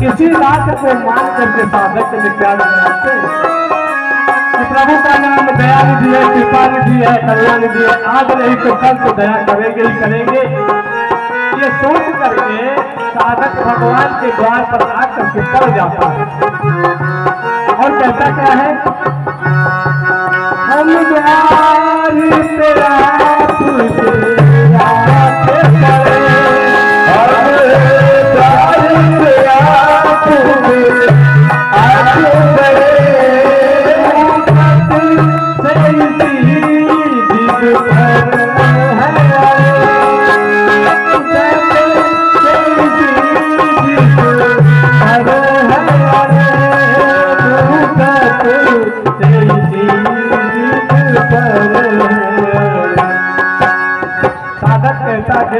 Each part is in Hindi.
इसी बात को मान करके साधक कि प्रभु का नाम दया निधि है, कृपा निधि है, करुणा निधि है, आज नहीं तो कल तो दया करेंगे ही करेंगे। ये सोच करके साधक भगवान के द्वार पर आकर के पड़ जाता है और कहता क्या है, हम द्वार तेरा तुझे आके पड़े,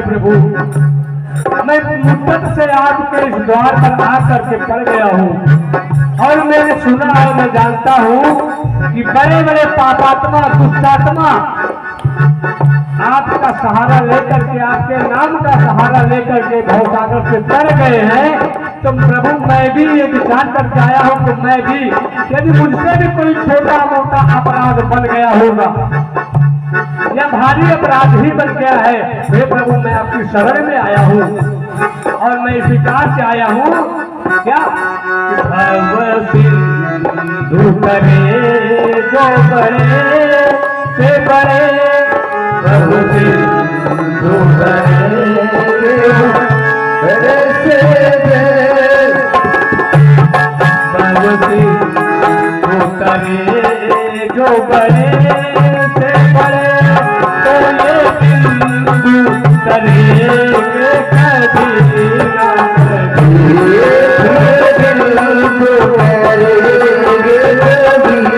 प्रभु मैं मुद्दत से आपके इस द्वार पर आकर के पड़ गया हूँ और मैंने सुना और मैं जानता हूँ कि बड़े बड़े पापात्मा दुष्टात्मा आपका सहारा लेकर के, आपके नाम का सहारा लेकर के भवसागर से तर गए हैं। तो प्रभु मैं भी ये विचार करके आया हूँ कि मैं भी यदि मुझसे भी कोई छोटा मोटा अपराध बन गया होगा या भारी अपराध ही बन गया है, हे प्रभु मैं आपकी शरण में आया हूँ और मैं इस विचार से आया हूँ क्या सिंधु करे जो बड़े से बड़े, प्रभु सिंधु करे बड़े से बड़े, प्रभु सिंधु करे जो बड़े से बड़े, तो ये सिंधु करेंगे कभी ना कभी, सिंधु करेंगे कभी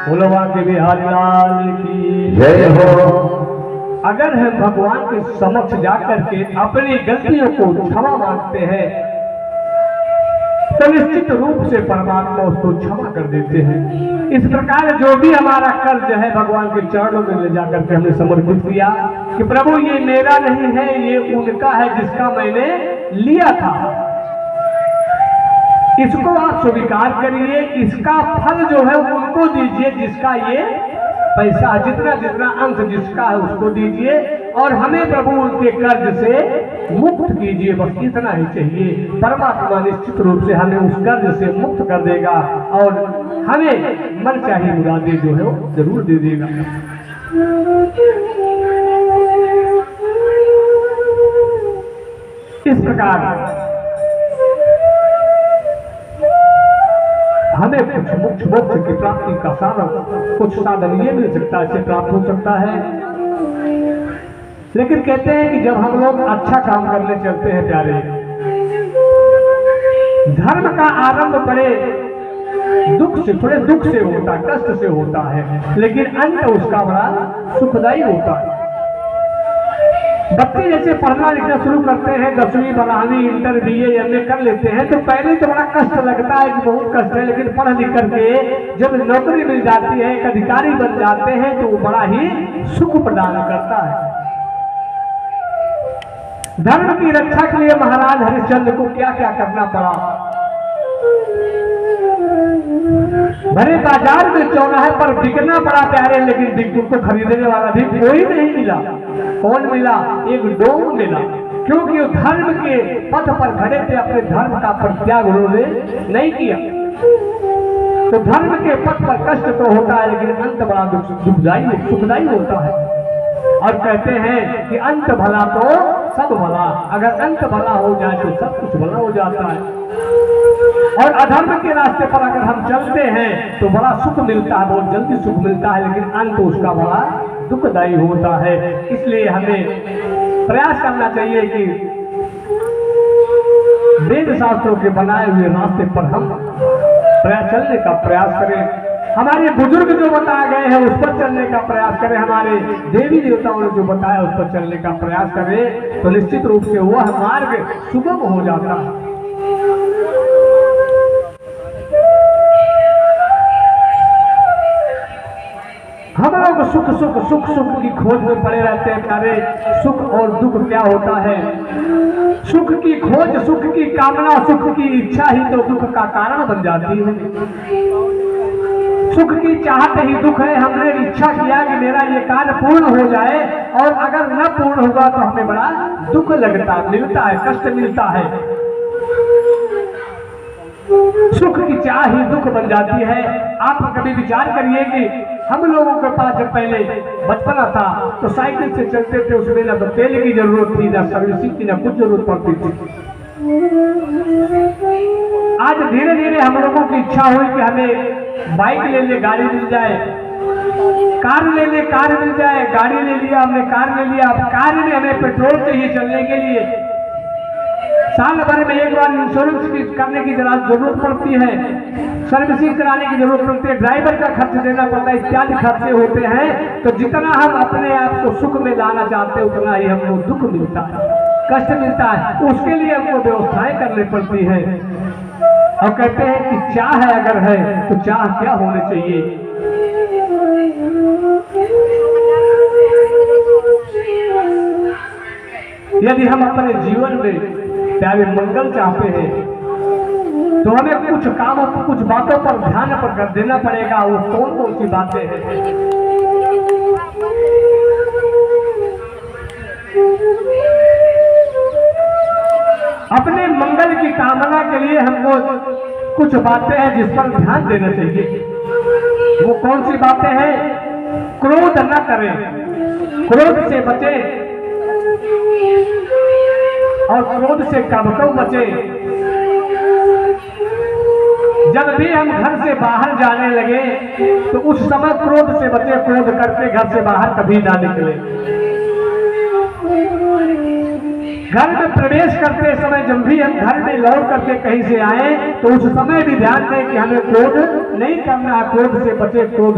बोलवा के बिहारी लाल की जय हो। अगर हम भगवान के समक्ष जाकर के अपनी गलतियों को क्षमा मांगते हैं तो निश्चित रूप से परमात्मा उसको क्षमा कर देते हैं। इस प्रकार जो भी हमारा कर्ज है भगवान के चरणों में ले जाकर के हमने समर्पित किया कि प्रभु ये मेरा नहीं है, ये उनका है जिसका मैंने लिया था, इसको आप स्वीकार करिए, इसका फल जो है उनको दीजिए जिसका ये पैसा, जितना जितना अंश जिसका है उसको दीजिए और हमें प्रभु उनके कर्ज से मुक्त कीजिए। बस इतना ही चाहिए। परमात्मा निश्चित रूप से हमें उस कर्ज से मुक्त कर देगा और हमें मन चाही मुरादें जो है वो जरूर दे देगा। इस प्रकार हमें कुछ मोक्ष की प्राप्ति का साधन, कुछ साधन ये मिल सकता है, इससे प्राप्त हो सकता है। लेकिन कहते हैं कि जब हम लोग अच्छा काम करने चलते हैं प्यारे, धर्म का आरंभ बड़े दुख से, थोड़े दुख से होता है, कष्ट से होता है, लेकिन अंत उसका बड़ा सुखदायी होता है। बच्चे जैसे पढ़ना लिखना शुरू करते हैं, 10वीं 12वीं इंटर BA MA कर लेते हैं तो पहले तो बड़ा कष्ट लगता है कि बहुत कष्ट है, लेकिन पढ़ लिख करके जब नौकरी मिल जाती है, एक अधिकारी बन जाते हैं तो वो बड़ा ही सुख प्रदान करता है। धर्म की रक्षा के लिए महाराज हरिश्चंद्र को क्या क्या करना पड़ा। भरे बाजार में चौराहे पर बिकना पड़ा प्यारे, लेकिन बिल्कुल को खरीदने वाला भी कोई नहीं मिला। कौन मिला? एक डोंग मिला, क्योंकि वो धर्म के पथ पर खड़े थे, अपने धर्म का परित्याग उन्होंने नहीं किया। तो धर्म के पथ पर कष्ट तो होता है, लेकिन अंत बड़ा दुखदायी सुखदायी होता है। और कहते हैं कि अंत भला तो सब भला, अगर अंत भला हो जाए तो सब कुछ भला हो जाता है। और अधर्म के रास्ते पर अगर हम चलते हैं तो बड़ा सुख मिलता है, बहुत जल्दी सुख मिलता है, लेकिन अंत उसका बड़ा दुखदायी होता है। इसलिए हमें प्रयास करना चाहिए कि वेद शास्त्रों के बनाए हुए रास्ते पर हम चलने का प्रयास करें। हमारे बुजुर्ग जो बताए गए हैं उस पर चलने का प्रयास करें, हमारे देवी देवताओं ने जो बताया उस पर चलने का प्रयास करें, तो निश्चित रूप से वह मार्ग सुगम हो जाता है। हम लोग सुख की खोज में पड़े रहते हैं प्यारे। सुख और दुख क्या होता है? सुख की खोज, सुख की कामना, सुख की इच्छा ही तो दुख का कारण बन जाती है। सुख की चाहत ही दुख है। हमने इच्छा किया कि मेरा ये कार्य पूर्ण हो जाए और अगर न पूर्ण हुआ तो हमें बड़ा दुख मिलता है, कष्ट मिलता है। सुख की चाह ही दुख बन जाती है। आप कभी विचार करिए कि हम लोगों के पास जब पहले बचपना था तो साइकिल से चलते थे, उसमें ना तो तेल की जरूरत थी, ना सर्विसिंग की, ना कुछ जरूरत पड़ती थी। आज धीरे धीरे हम लोगों की इच्छा हुई कि हमें बाइक ले ले, गाड़ी मिल जाए, कार ले ले, कार मिल जाए, गाड़ी ले लिया हमने, कार ले लिया। अब कार में हमें पेट्रोल चाहिए चलने के लिए, साल भर में एक बार इंश्योरेंस करने की जरूरत पड़ती है, सर्विसिंग कराने की जरूरत पड़ती है, ड्राइवर का खर्च देना पड़ता है, इत्यादि खर्चे होते हैं। तो जितना हम अपने आप को सुख में लाना चाहते हैं उतना ही हमको दुख मिलता है, कष्ट मिलता है। उसके लिए हमको व्यवस्थाएं करनी पड़ती है। और कहते हैं कि चाह अगर है तो चाह क्या होनी चाहिए? यदि हम अपने जीवन में प्यारे मंगल चाहते हैं तो हमें कुछ कामों, कुछ बातों पर ध्यान पर कर देना पड़ेगा। वो कौन कौन सी बातें हैं? अपने मंगल की कामना के लिए हमको कुछ बातें हैं जिस पर ध्यान देना चाहिए। वो कौन सी बातें हैं? क्रोध न करें, क्रोध से बचें और क्रोध से कब बचे। जब भी हम घर से बाहर जाने लगे तो उस समय क्रोध से बचे, क्रोध करके घर से बाहर कभी ना निकले। घर में प्रवेश करते समय जब भी हम घर में लौट करके कहीं से आए तो उस समय भी ध्यान दें कि हमें क्रोध नहीं करना है। क्रोध से बचे, क्रोध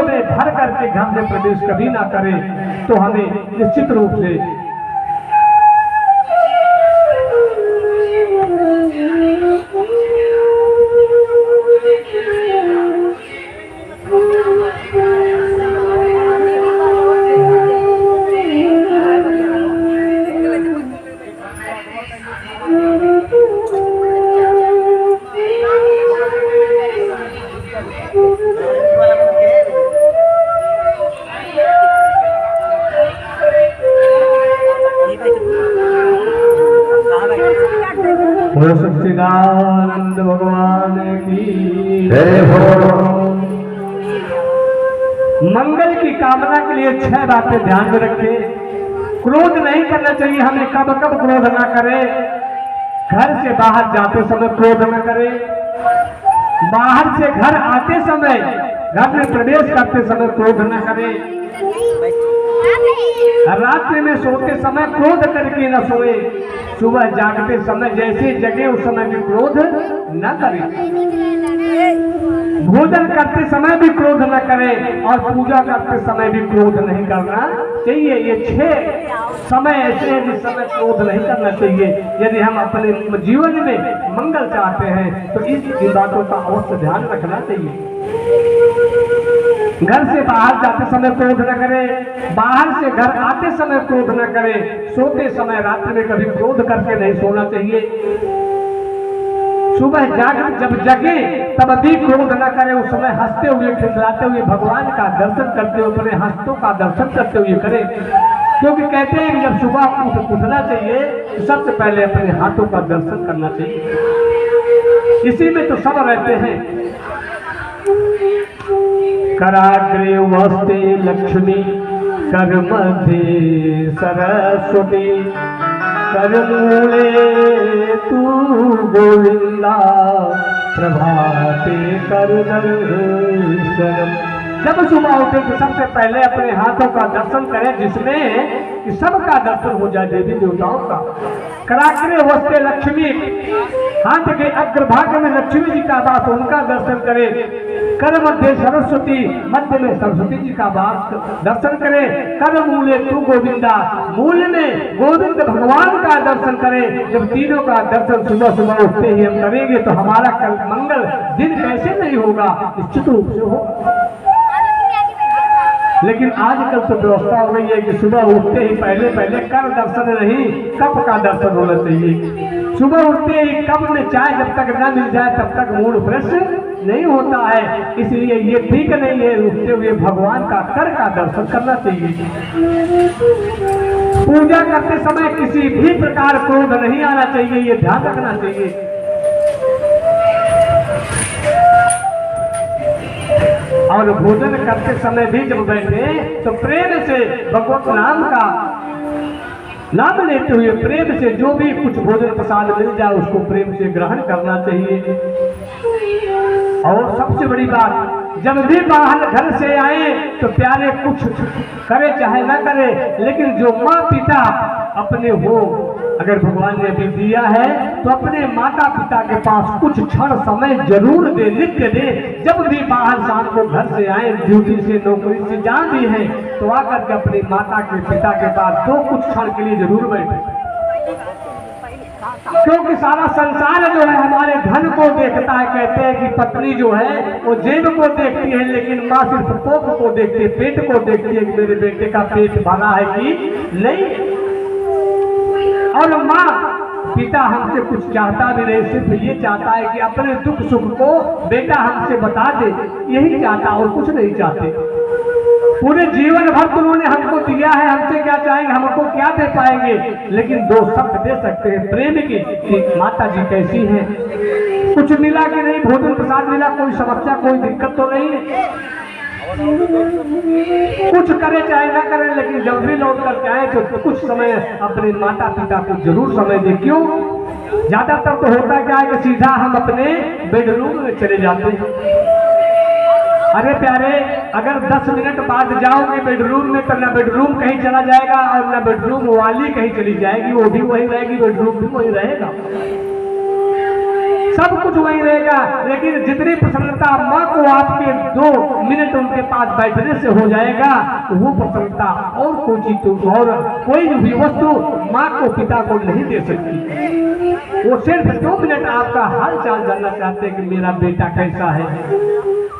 में भर करके घर में प्रवेश कभी ना करें। तो हमें निश्चित रूप से सच्चिदानंद भगवान की जय हो। मंगल की कामना के लिए 6 बातें ध्यान में रखें। क्रोध नहीं करना चाहिए हमें, कब कब क्रोध ना करें। घर से बाहर जाते समय क्रोध न करें, बाहर से घर आते समय, घर में प्रवेश करते समय क्रोध न करें, रात्रि में सोते समय क्रोध करके न सोए, सुबह जागते समय जैसे जगे उस समय भी क्रोध न करें, भोजन करते समय भी क्रोध न करें और पूजा करते समय भी क्रोध नहीं करना चाहिए। ये 6 समय ऐसे हैं जिस समय क्रोध नहीं करना चाहिए। यदि हम अपने जीवन में मंगल चाहते हैं तो इस बातों का अवश्य ध्यान रखना चाहिए। घर से बाहर जाते समय क्रोध न करें, बाहर से घर आते समय क्रोध न करें, सोते समय रात्रि में कभी क्रोध करके नहीं सोना चाहिए। सुबह जब जगे तब भी क्रोध न करें, उस समय हंसते हुए खिलखिलाते हुए भगवान का दर्शन करते हुए अपने हस्तों का दर्शन करते हुए करें। क्योंकि कहते हैं कि जब सुबह उठना चाहिए तो सबसे पहले अपने हाथों का दर्शन करना चाहिए। इसी में तो सब रहते हैं। कराग्रे वस्ते लक्ष्मी, कर मध्ये सरस्वती, कर मूले तू गोविंदा, प्रभाते कर दर्शनम। जब सुबह उठे तो सबसे पहले अपने हाथों का दर्शन करें, जिसमें कि सबका दर्शन हो जाए, देवी देवताओं का। कराग्रे वस्ते लक्ष्मी, हाथ के अग्रभाग में लक्ष्मी जी का वास, उनका दर्शन करें। कर मध्य सरस्वती, मध्य में सरस्वती जी का वास दर्शन करें। कर मूले तू गोविंदा, मूल में गोविंद भगवान का दर्शन करें। जब तीनों का दर्शन सुबह सुबह उठते ही हम करेंगे तो हमारा कल मंगल दिन कैसे नहीं होगा, निश्चित रूप से होगा। लेकिन आजकल तो व्यवस्था हो गई है कि सुबह उठते ही पहले कर दर्शन नहीं, कप का दर्शन होना चाहिए। सुबह उठते ही कप में चाय जब तक न मिल जाए तब तक मूड फ्रेश नहीं होता है। इसलिए ये ठीक नहीं है, उठते हुए भगवान का कर का दर्शन करना चाहिए। पूजा करते समय किसी भी प्रकार क्रोध नहीं आना चाहिए, ये ध्यान रखना चाहिए। और भोजन करते समय भी जब बैठे तो प्रेम से भगवत नाम का नाम लेते हुए प्रेम से जो भी कुछ भोजन प्रसाद मिल जाए उसको प्रेम से ग्रहण करना चाहिए। और सबसे बड़ी बात, जब भी बाहर घर से आए तो प्यारे कुछ करे चाहे ना करे, लेकिन जो माँ पिता अपने हो, अगर भगवान ने भी दिया है तो अपने माता पिता के पास कुछ क्षण समय जरूर दे, नित्य दे। जब भी बाहर शाम को घर से आए, ड्यूटी से नौकरी से जहाँ भी है तो आकर के अपने माता के पिता के पास दो कुछ क्षण के लिए जरूर बैठे। क्योंकि सारा संसार जो है हमारे धन को देखता है। कहते हैं कि पत्नी जो है वो जेब को देखती है, लेकिन माँ सिर्फ कोख को देखती है, पेट को देखती है कि मेरे बेटे का पेट भरा है कि नहीं। और माँ पिता हमसे कुछ चाहता भी नहीं, सिर्फ ये चाहता है कि अपने दुख सुख को बेटा हमसे बता दे, यही चाहता, और कुछ नहीं चाहते। पूरे जीवन भर तो उन्होंने हमको दिया है, हमसे क्या चाहेंगे, हमको क्या दे पाएंगे। लेकिन दो शब्द दे सकते हैं प्रेम की कि माता जी कैसी हैं, कुछ मिला कि नहीं, भोजन प्रसाद मिला, कोई समस्या कोई दिक्कत तो नहीं है। कुछ करे चाहे ना करे, लेकिन जब भी लौट करके आए तो कुछ समय अपने माता पिता को जरूर समय दे। क्यों? ज्यादातर तो होता क्या है कि सीधा हम अपने बेडरूम में चले जाते हैं। अरे प्यारे, अगर 10 मिनट बाद जाओगे बेडरूम में तो ना बेडरूम कहीं चला जाएगा और ना बेडरूम वाली कहीं चली जाएगी, वो भी वही रहेगी, बेडरूम भी वही रहेगा, सब कुछ वही रहेगा। लेकिन जितनी प्रसन्नता माँ को आपके 2 मिनट उनके पास बैठने से हो जाएगा, वो प्रसन्नता और कोई चीज और कोई भी वस्तु माँ को पिता को नहीं दे सकती। वो सिर्फ 2 मिनट आपका हाल चाल जानना चाहते हैं कि मेरा बेटा कैसा है,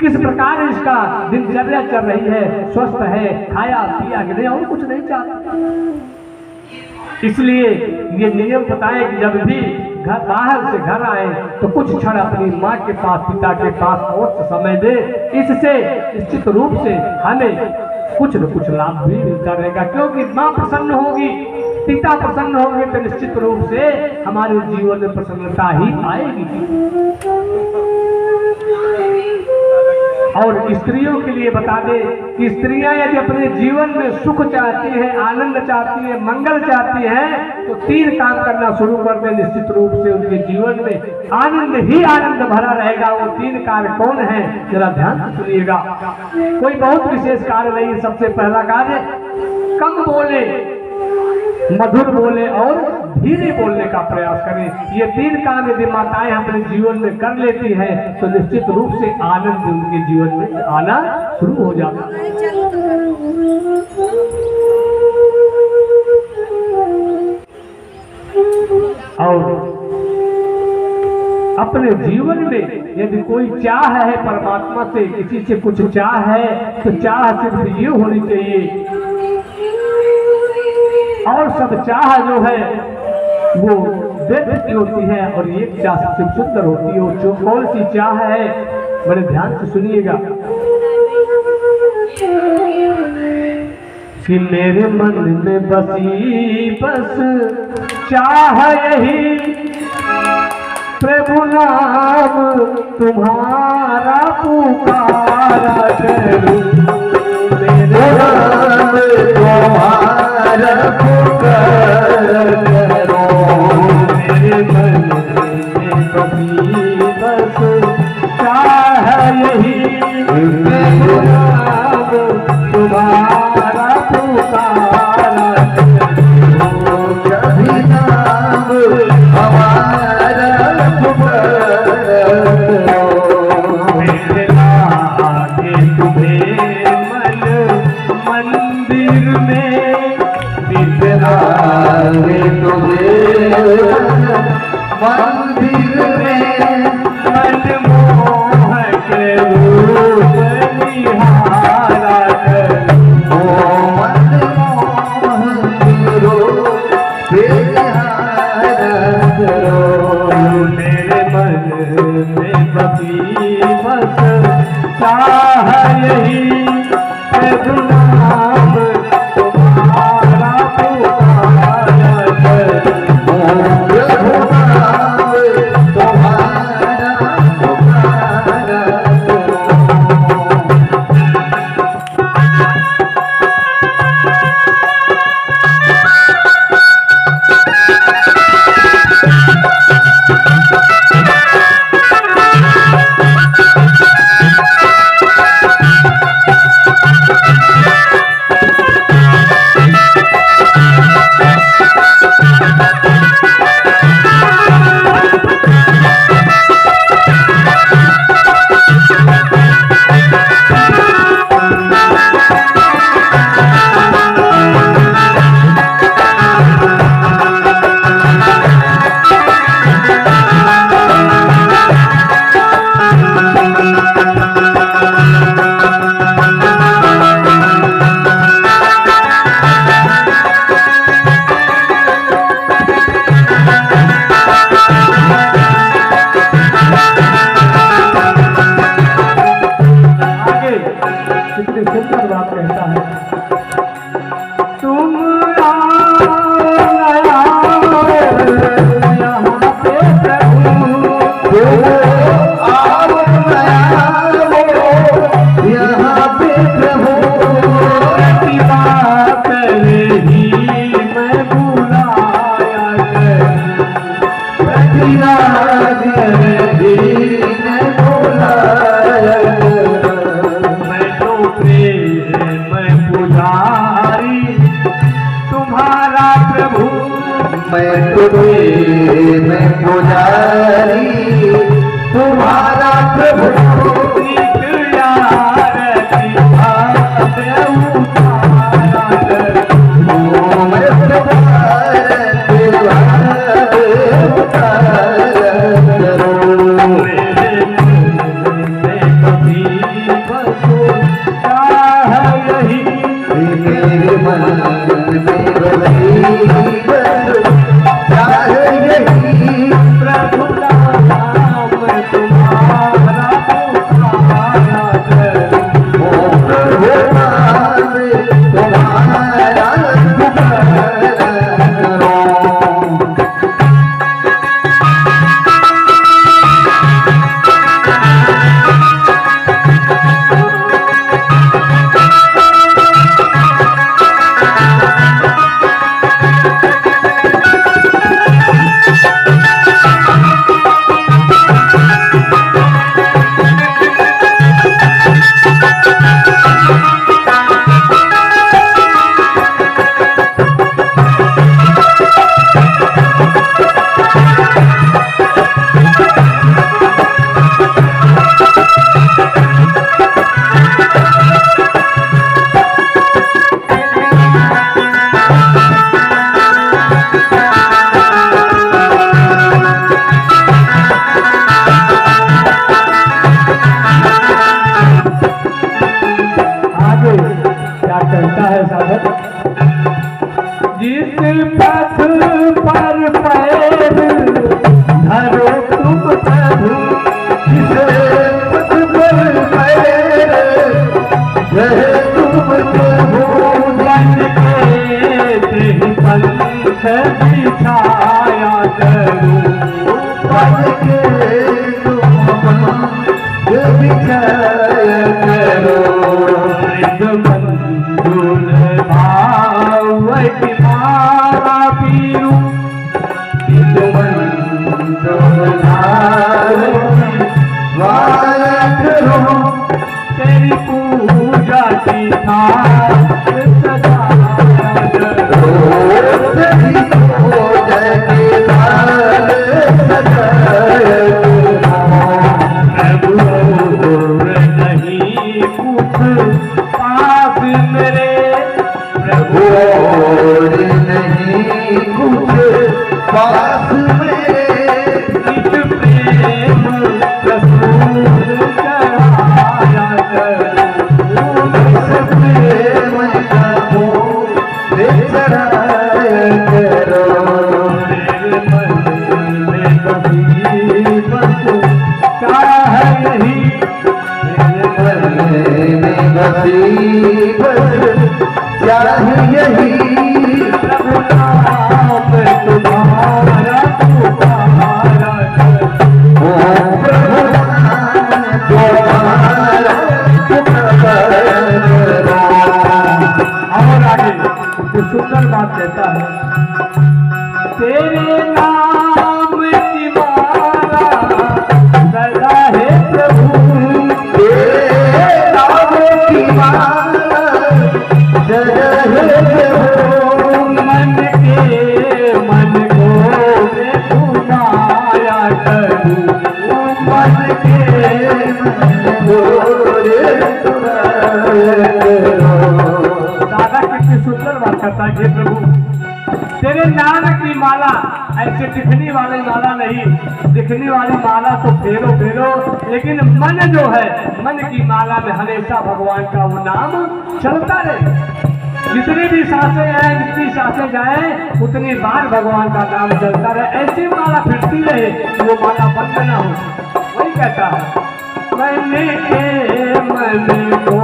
किस प्रकार इसका दिनचर्या चल रही है, स्वस्थ है, खाया पिया कि नहीं, और कुछ नहीं चाहते। इसलिए ये नियम बताएं कि जब भी बाहर से घर आए तो कुछ क्षण अपनी माँ के पास, पिता के पास और समय दे। इससे निश्चित रूप से हमें कुछ न कुछ लाभ भी मिलता रहेगा, क्योंकि माँ प्रसन्न होगी, पिता प्रसन्न होंगे तो निश्चित रूप से हमारे जीवन में प्रसन्नता ही आएगी। और स्त्रियों के लिए बता दें कि स्त्रियां यदि अपने जीवन में सुख चाहती हैं, आनंद चाहती हैं, मंगल चाहती हैं, तो 3 काम करना शुरू कर दें, निश्चित रूप से उनके जीवन में आनंद ही आनंद भरा रहेगा। वो 3 कार्य कौन है, जरा ध्यान से सुनिएगा। कोई बहुत विशेष कार्य नहीं। सबसे पहला कार्य, कम बोले, मधुर बोले और धीरे बोलने का प्रयास करें। ये 3 काम यदि माताएं अपने जीवन में कर लेती हैं तो निश्चित रूप से आनंद उनके जीवन में आना शुरू हो जाता है। और अपने जीवन में यदि कोई चाह है परमात्मा से, किसी से कुछ चाह है, तो चाह सिर्फ ये होनी चाहिए, और सब चाह जो है वो व्यर्थ की होती है और एक चाह सबसे सुंदर होती है। वो जो कौन सी चाह है, बड़े ध्यान से सुनिएगा कि मेरे मन में बसी बस चाह यही, प्रभु नाम तुम्हारा पुकारा करूं, मेरे नाम तुम्हारा पुकारा करूं, मेरे मन में बसी बस चाह यही, प्रभु नाम तुम्हारा पुकारा करूं, कभी नाम हमारा पुकारा करूं, मेरे लागे तुम्हें मंदिर में, बिसरावे तुम्हें मंदिर में, मनमोहक रूप निहारा करूं, मनमोहक रूप निहारा करूं, मेरे मन में बसी बस चाह यही, प्रभु नाम तुम्हारा पुकारा करूं, प्रभु नाम प्रभु मैं तुझे मैं पुजारी तुम्हारा प्रभु जिस पथ पर पैर धरो तुम प्रभु, जिस पथ पर पैर धरो तुम प्रभु, मन के देह पंथ बिछाया करो, मन के तुम पंथ बिछाया करो, की माला पीरू तेरी पूजा की थाल सजाया करो, तेरी पूजा की थाल सजाया प्रभु नहीं कुछ पास मेरे, प्रभु नहीं कुछ पास मेरे, निज प्रेम प्रसून कराया करो, प्रेम चढ़ाया करो, मेरे मन में कभी बस चाह यही, मेरे मन में बसी बस चाह यही, प्रभु नाम तुम्हारा पुकारा करो, प्रभु तुम्हारा पुकारा करो। और आगे जो सुंदर बात कहता है, तेरे नाम की माला सदा है प्रभु, तेरे नाम की माला सदा है प्रभु, मन को मैं घुमाया करूं, मन के दादा कितनी सुंदर बात करता है प्रभु, तेरे नाम की माला ऐसे दिखने वाली माला नहीं, दिखने वाली माला तो फेरो फेरो, लेकिन मन जो है, मन की माला में हमेशा भगवान का वो नाम चलता रहे, जितनी भी सांसें आए जितनी सांसें जाए उतनी बार भगवान का नाम चलता रहे, ऐसी माला फिरती रहे, वो माला बंद न हो। वही कहता है, मैंने के मन को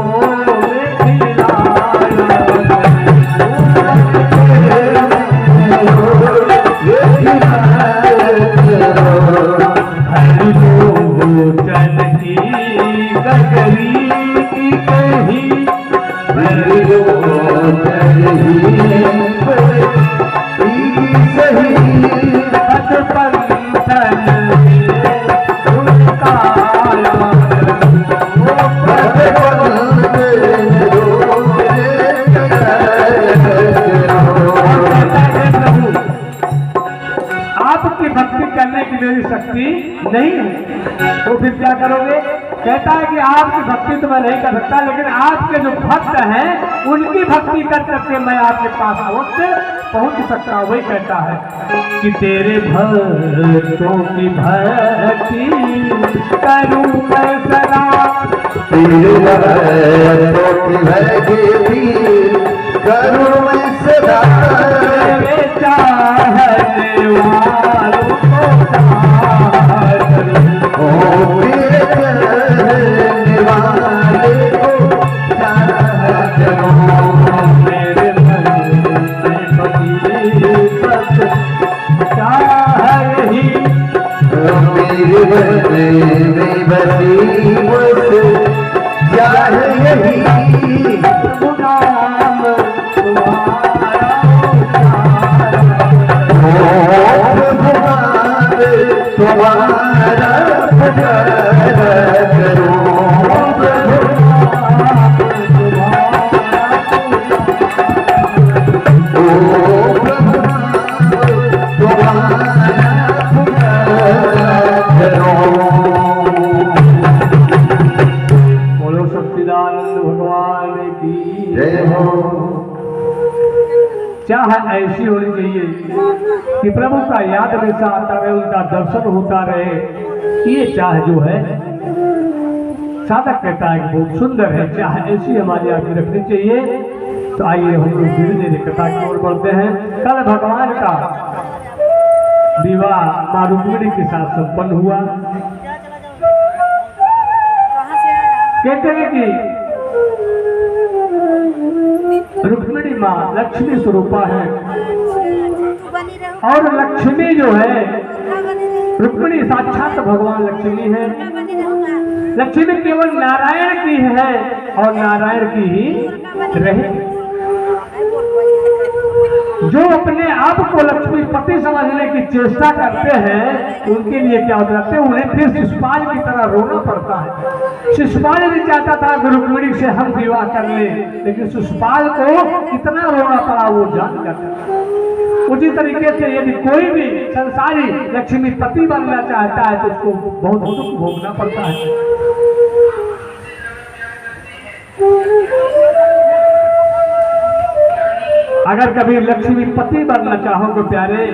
की मेरी शक्ति नहीं है। तो फिर क्या करोगे? कहता है कि आपकी भक्ति तो मैं नहीं कर सकता, लेकिन आपके जो भक्त हैं उनकी भक्ति कर करके मैं आपके पास अवश्य पहुंच सकता हूं। वही कहता है कि तेरे भक्तों की भक्ति करूं मैं सदा, तेरे भक्तों की भक्ति करूं मैं सदा, तेरे चाहने वालों को चाह करूं, ओ तेरे चाहने वाले को चाह करूं, मेरे मन में बसी बस चाह रही, मेरे मन में बसी बस चाह यही, गुलाम तुम्हारा तुम्हारा पुकार करो, बोलो सच्चिदानंद भगवान की जय हो। चाह ऐसी होनी चाहिए कि प्रभु का याद हमेशा आता रहे, उनका दर्शन होता रहे। ये चाह जो है साधक कहता है कि बहुत सुंदर है, चाह ऐसी हमारी आगे रखनी चाहिए। तो आइए हम लोग धीरे धीरे कथा की ओर बढ़ते हैं। कल भगवान का विवाह माँ रुक्मिणी के साथ संपन्न हुआ। कहते हैं कि रुक्मिणी माँ लक्ष्मी स्वरूपा है, और लक्ष्मी जो है रुक्मिणी साक्षात भगवान लक्ष्मी है। लक्ष्मी केवल नारायण की है और नारायण की ही रहे। जो अपने आप को लक्ष्मीपति समझने की चेष्टा करते हैं उनके लिए क्या होता है, उन्हें फिर शिशुपाल की तरह रोना पड़ता है। शिशुपाल भी चाहता था कि रुक्मिणी से हम विवाह कर ले, लेकिन शिशुपाल को कितना रोना पड़ा वो जानकर। उसी तरीके से यदि कोई भी संसारी लक्ष्मीपति बनना चाहता है तो उसको बहुत दुख भोगना पड़ता है। अगर कभी लक्ष्मीपति बनना चाहोगे प्यारे,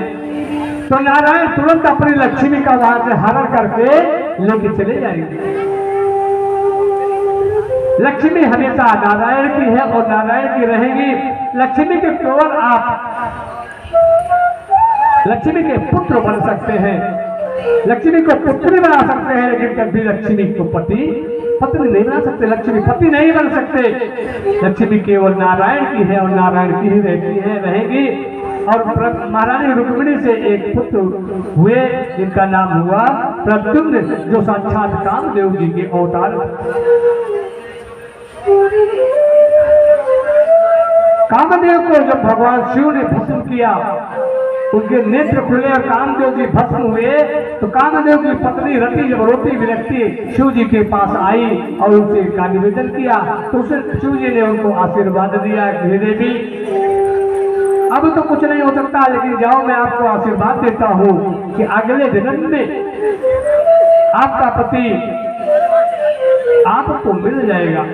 तो नारायण तुरंत अपनी लक्ष्मी का वहां से हरण करके लेके चले जाएंगे। लक्ष्मी हमेशा नारायण की है और नारायण की रहेगी। लक्ष्मी के केवल आप लक्ष्मी के पुत्र बन सकते हैं, लक्ष्मी को पुत्री बना सकते हैं, लेकिन कभी लक्ष्मी को पत्नी नहीं बना सकते, लक्ष्मी पति नहीं बन सकते। लक्ष्मी केवल नारायण की है और नारायण की ही रहती है, रहेगी। और महारानी रुक्मिणी से एक पुत्र हुए जिनका नाम हुआ प्रद्युम्न, जो साक्षात कामदेव जी के अवतार। कामदेव को जब भगवान शिव ने भस्म किया, उनके नेत्र खुले और कामदेव जी भस्म हुए, तो कामदेव की पत्नी रति जब रोती विलखती शिव जी के पास आई और उनसे का निवेदन किया, तो उसे शिव जी ने उनको आशीर्वाद दिया कि हे देवी, अब तो कुछ नहीं हो सकता, लेकिन जाओ मैं आपको आशीर्वाद देता हूँ कि अगले जन्म में आपका पति आपको मिल जाएगा।